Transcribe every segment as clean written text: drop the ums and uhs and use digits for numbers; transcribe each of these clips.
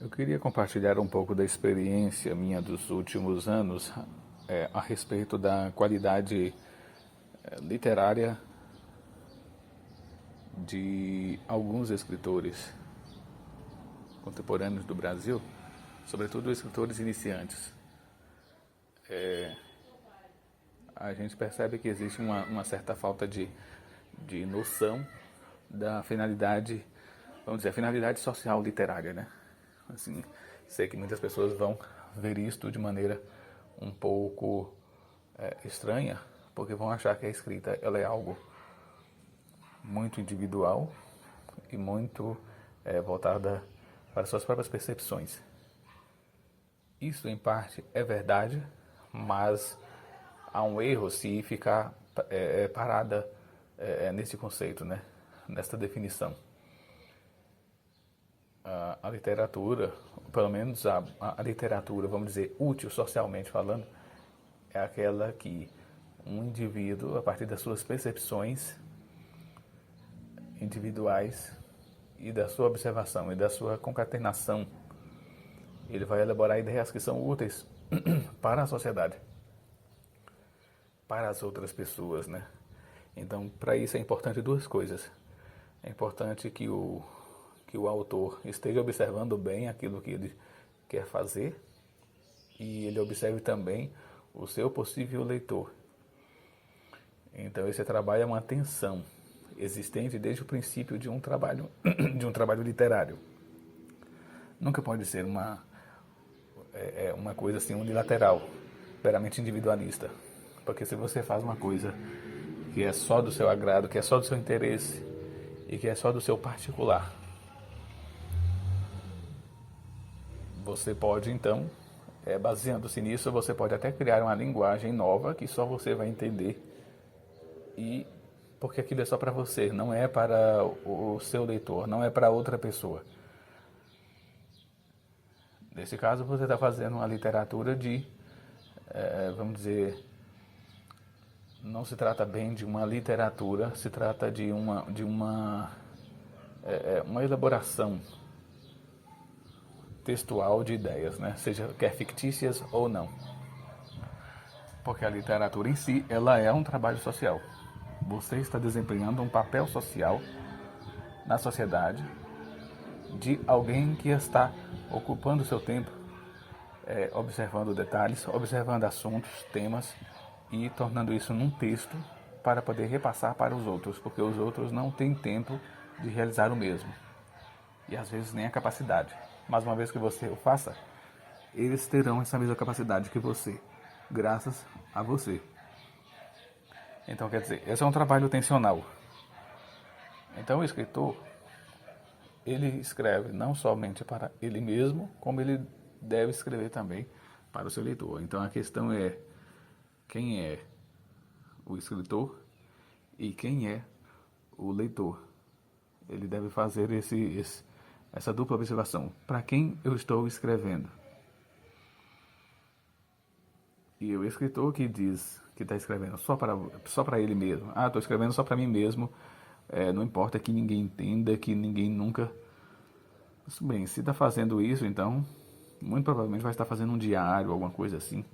Eu queria compartilhar um pouco da experiência minha dos últimos anos a respeito da qualidade literária de alguns escritores contemporâneos do Brasil, sobretudo escritores iniciantes. A gente percebe que existe uma certa falta de noção da finalidade, vamos dizer, a finalidade social literária, né? Assim, sei que muitas pessoas vão ver isto de maneira um pouco estranha, porque vão achar que a escrita ela é algo muito individual e muito voltada para suas próprias percepções. Isso, em parte, é verdade, mas há um erro se ficar parada nesse conceito, né? Nesta definição. A literatura, pelo menos a literatura, vamos dizer, útil socialmente falando, é aquela que um indivíduo, a partir das suas percepções individuais e da sua observação e da sua concatenação, ele vai elaborar ideias que são úteis para a sociedade, para as outras pessoas, né? Então, para isso é importante duas coisas. É importante que o autor esteja observando bem aquilo que ele quer fazer e ele observe também o seu possível leitor. Então, esse trabalho é uma tensão existente desde o princípio de um trabalho, de um trabalho literário. Nunca pode ser uma coisa assim unilateral, meramente individualista. Porque se você faz uma coisa que é só do seu agrado, que é só do seu interesse e que é só do seu particular, você pode então, baseando-se nisso, você pode até criar uma linguagem nova que só você vai entender, e porque aquilo é só para você, não é para o seu leitor, não é para outra pessoa. Nesse caso, você está fazendo uma literatura vamos dizer, não se trata bem de uma literatura, se trata de uma elaboração textual de ideias, né? Seja quer fictícias ou não. Porque a literatura em si, ela é um trabalho social. Você está desempenhando um papel social na sociedade de alguém que está ocupando o seu tempo observando detalhes, observando assuntos, temas e tornando isso num texto para poder repassar para os outros, porque os outros não têm tempo de realizar o mesmo e às vezes nem a capacidade. Mas uma vez que você o faça, eles terão essa mesma capacidade que você, graças a você. Então, quer dizer, esse é um trabalho tensional. Então, o escritor, ele escreve não somente para ele mesmo, como ele deve escrever também para o seu leitor. Então, a questão é quem é o escritor e quem é o leitor. Ele deve fazer essa dupla observação. Para quem eu estou escrevendo? E o escritor que diz que está escrevendo só para ele mesmo. Ah, estou escrevendo só para mim mesmo. Não importa que ninguém entenda, que ninguém nunca... Mas, bem, se está fazendo isso, então, muito provavelmente vai estar fazendo um diário, alguma coisa assim.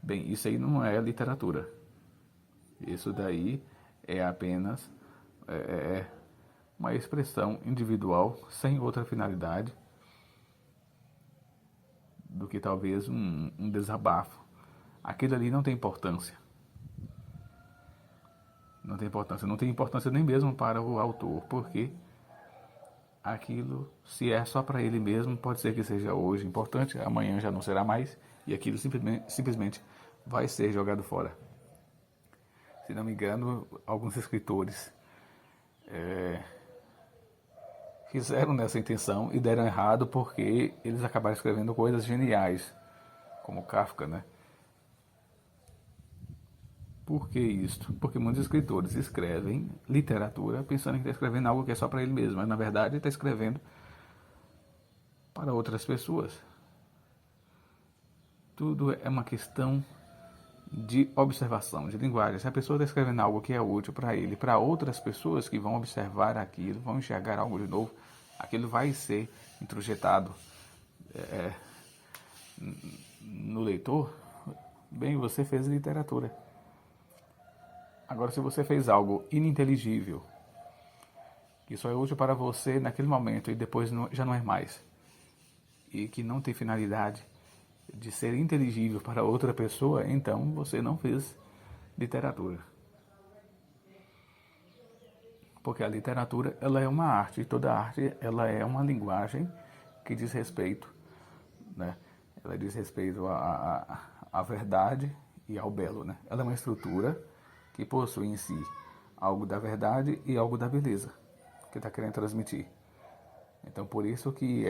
Bem, isso aí não é literatura. Isso daí é apenas uma expressão individual, sem outra finalidade do que talvez um desabafo. Aquilo ali não tem importância. Não tem importância. Não tem importância nem mesmo para o autor, porque aquilo, se é só para ele mesmo, pode ser que seja hoje importante, amanhã já não será mais, e aquilo simplesmente vai ser jogado fora. Se não me engano, alguns escritores fizeram nessa intenção e deram errado porque eles acabaram escrevendo coisas geniais, como Kafka, né? Por que isso? Porque muitos escritores escrevem literatura pensando que está escrevendo algo que é só para ele mesmo, mas na verdade está escrevendo para outras pessoas. Tudo é uma questão de observação, de linguagem. Se a pessoa está escrevendo algo que é útil para ele, para outras pessoas que vão observar aquilo, vão enxergar algo de novo, aquilo vai ser introjetado no leitor, bem, você fez literatura. Agora, se você fez algo ininteligível, que só é útil para você naquele momento e depois já não é mais, e que não tem finalidade de ser inteligível para outra pessoa, então você não fez literatura. Porque a literatura, ela é uma arte, e toda arte, ela é uma linguagem que diz respeito, né? Ela diz respeito à verdade e ao belo, né? Ela é uma estrutura que possui em si algo da verdade e algo da beleza que está querendo transmitir. Então, por isso que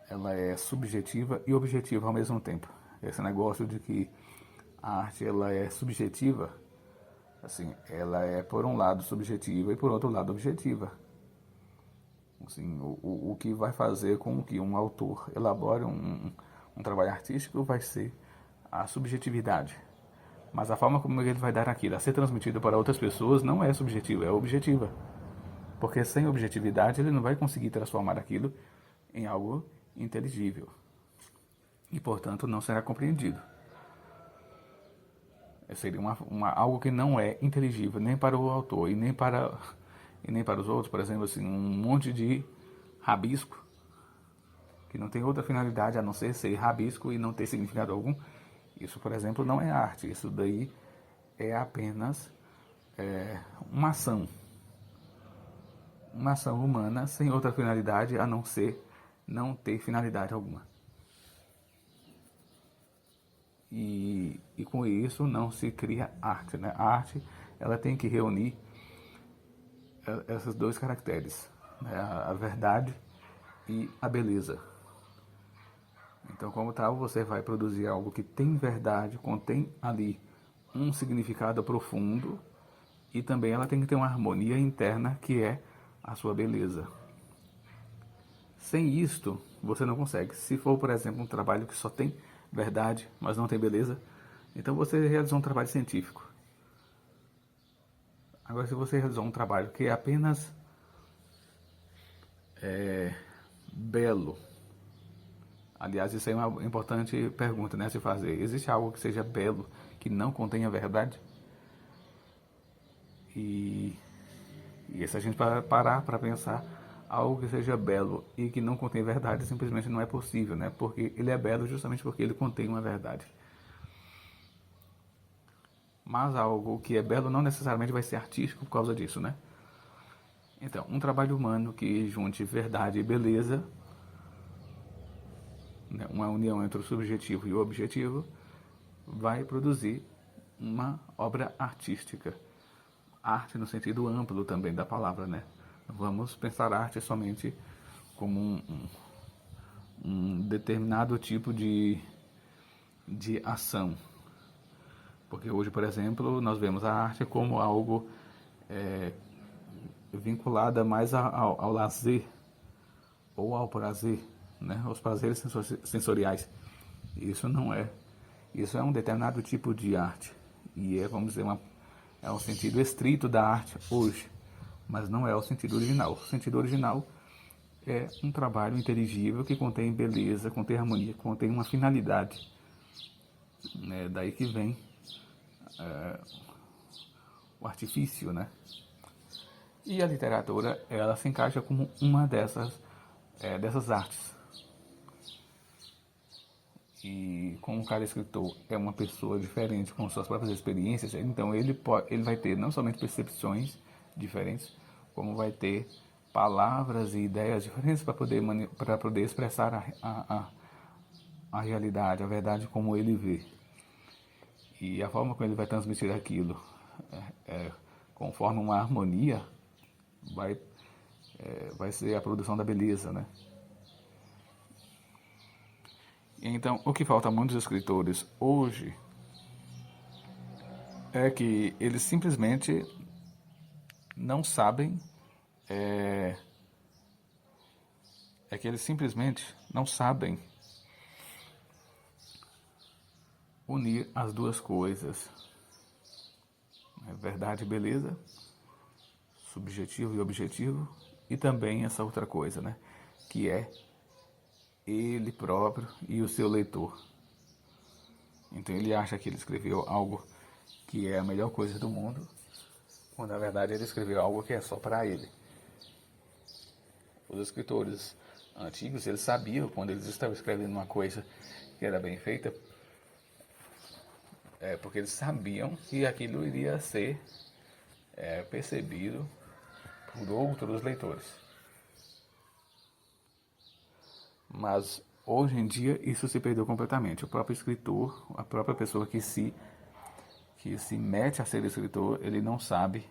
ela é subjetiva e objetiva ao mesmo tempo. Esse negócio de que a arte ela é subjetiva, assim, ela é por um lado subjetiva e por outro lado objetiva. Assim, o que vai fazer com que um autor elabore um trabalho artístico vai ser a subjetividade. Mas a forma como ele vai dar aquilo a ser transmitido para outras pessoas não é subjetiva, é objetiva. Porque sem objetividade ele não vai conseguir transformar aquilo em algo inteligível. E, portanto, não será compreendido. Seria algo que não é inteligível nem para o autor e nem para os outros. Por exemplo, assim, um monte de rabisco que não tem outra finalidade a não ser rabisco e não ter significado algum. Isso, por exemplo, não é arte. Isso daí é apenas uma ação. Uma ação humana sem outra finalidade a não ser não ter finalidade alguma. E com isso não se cria arte, né? A arte, ela tem que reunir esses dois caracteres, né? A verdade e a beleza. Então, como tal, você vai produzir algo que tem verdade, contém ali um significado profundo e também ela tem que ter uma harmonia interna que é a sua beleza. Sem isto, você não consegue. Se for, por exemplo, um trabalho que só tem verdade, mas não tem beleza, então você realizou um trabalho científico. Agora, se você realizou um trabalho que é apenas belo, aliás, isso é uma importante pergunta, né, a se fazer. Existe algo que seja belo, que não contenha verdade? E se a gente parar para pensar, algo que seja belo e que não contém verdade simplesmente não é possível, né? Porque ele é belo justamente porque ele contém uma verdade. Mas algo que é belo não necessariamente vai ser artístico por causa disso, né? Então, um trabalho humano que junte verdade e beleza, né, uma união entre o subjetivo e o objetivo, vai produzir uma obra artística. Arte no sentido amplo também da palavra, né? Vamos pensar arte somente como um determinado tipo de ação. Porque hoje, por exemplo, nós vemos a arte como algo vinculada mais ao lazer ou ao prazer, né? Aos prazeres sensoriais. Isso não é. Isso é um determinado tipo de arte. E vamos dizer, é o sentido estrito da arte hoje. Mas não é o sentido original. O sentido original é um trabalho inteligível que contém beleza, contém harmonia, contém uma finalidade. Daí que vem o artifício, né? E a literatura, ela se encaixa como uma dessas artes. E como cada escritor é uma pessoa diferente com suas próprias experiências, então ele vai ter não somente percepções diferentes, como vai ter palavras e ideias diferentes para poder expressar a realidade, a verdade como ele vê. E a forma como ele vai transmitir aquilo, conforme uma harmonia, vai ser a produção da beleza, né? Então, o que falta a muitos escritores hoje é que eles simplesmente não sabem, que eles simplesmente não sabem unir as duas coisas, verdade e beleza, subjetivo e objetivo, e também essa outra coisa, né, que é ele próprio e o seu leitor. Então ele acha que ele escreveu algo que é a melhor coisa do mundo, quando na verdade ele escreveu algo que é só para ele. Os escritores antigos, eles sabiam quando eles estavam escrevendo uma coisa que era bem feita, porque eles sabiam que aquilo iria ser percebido por outros leitores. Mas hoje em dia isso se perdeu completamente. O próprio escritor, a própria pessoa que se mete a ser escritor, ele não sabe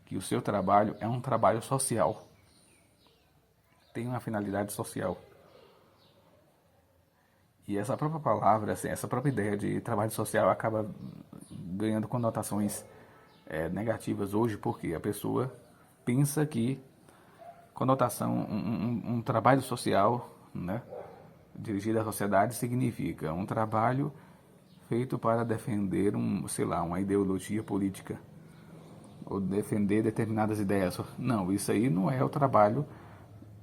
que o seu trabalho é um trabalho social. Tem uma finalidade social. E essa própria palavra, assim, essa própria ideia de trabalho social acaba ganhando conotações negativas hoje, porque a pessoa pensa que conotação, um trabalho social, né, dirigido à sociedade significa um trabalho feito para defender uma ideologia política ou defender determinadas ideias. Não, isso aí não é o trabalho,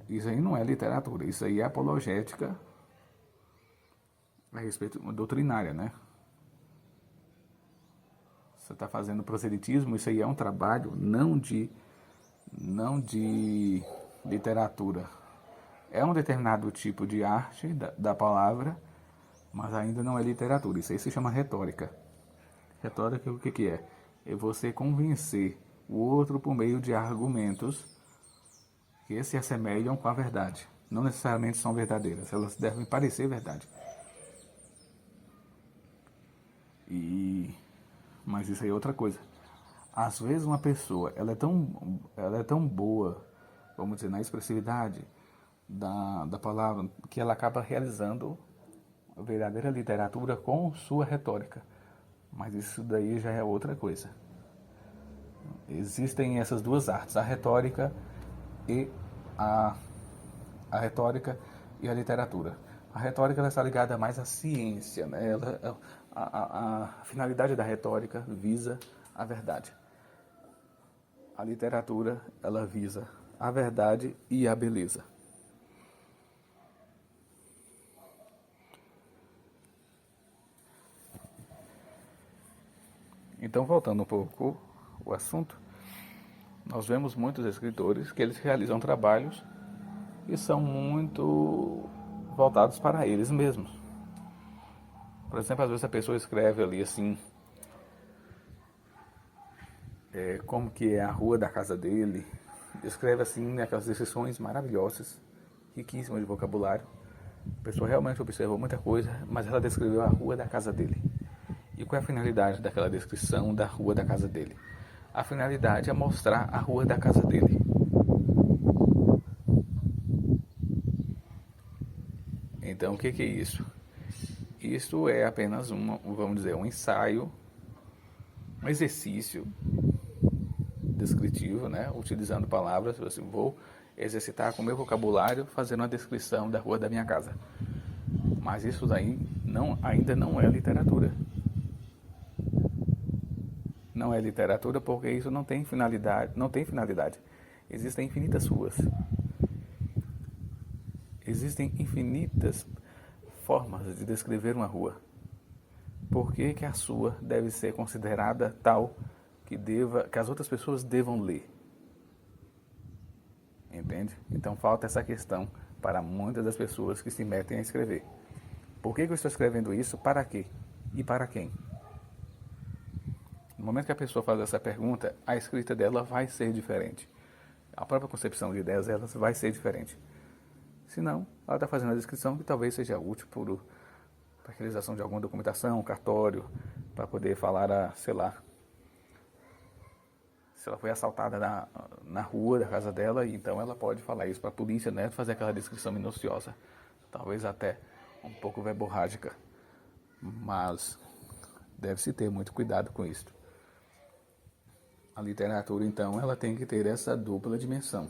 isso aí não é literatura, isso aí é apologética a respeito doutrinária, né? Você está fazendo proselitismo, isso aí é um trabalho não de literatura. É um determinado tipo de arte da palavra, mas ainda não é literatura. Isso aí se chama retórica. Retórica o que é? É você convencer o outro por meio de argumentos que se assemelham com a verdade. Não necessariamente são verdadeiras, elas devem parecer verdade. Mas isso aí é outra coisa. Às vezes uma pessoa ela é tão boa, vamos dizer, na expressividade da palavra, que ela acaba realizando a verdadeira literatura com sua retórica. Mas isso daí já é outra coisa. Existem essas duas artes, a retórica e a retórica e a literatura. A retórica ela está ligada mais à ciência, né? A finalidade da retórica visa a verdade. A literatura ela visa a verdade e a beleza. Então, voltando um pouco ao assunto, nós vemos muitos escritores que eles realizam trabalhos que são muito voltados para eles mesmos. Por exemplo, às vezes a pessoa escreve ali assim, como que é a rua da casa dele, escreve assim aquelas descrições maravilhosas, riquíssimas de vocabulário. A pessoa realmente observou muita coisa, mas ela descreveu a rua da casa dele. E qual é a finalidade daquela descrição da rua da casa dele? A finalidade é mostrar a rua da casa dele. Então, o que é isso? Isso é apenas vamos dizer, um ensaio, um exercício descritivo, né? Utilizando palavras, assim, vou exercitar com o meu vocabulário fazendo uma descrição da rua da minha casa. Mas isso daí ainda não é literatura. Não é literatura porque isso não tem finalidade. Existem infinitas ruas. Existem infinitas formas de descrever uma rua. Por que a sua deve ser considerada tal que as outras pessoas devam ler? Entende? Então falta essa questão para muitas das pessoas que se metem a escrever. Por que eu estou escrevendo isso? Para quê? E para quem? No momento que a pessoa faz essa pergunta, a escrita dela vai ser diferente. A própria concepção de ideias dela vai ser diferente. Senão, ela está fazendo a descrição que talvez seja útil para a realização de alguma documentação, um cartório, para poder falar, sei lá, se ela foi assaltada na rua da casa dela, então ela pode falar isso para a polícia, né? Fazer aquela descrição minuciosa, talvez até um pouco verborrágica, mas deve-se ter muito cuidado com isso. A literatura, então, ela tem que ter essa dupla dimensão.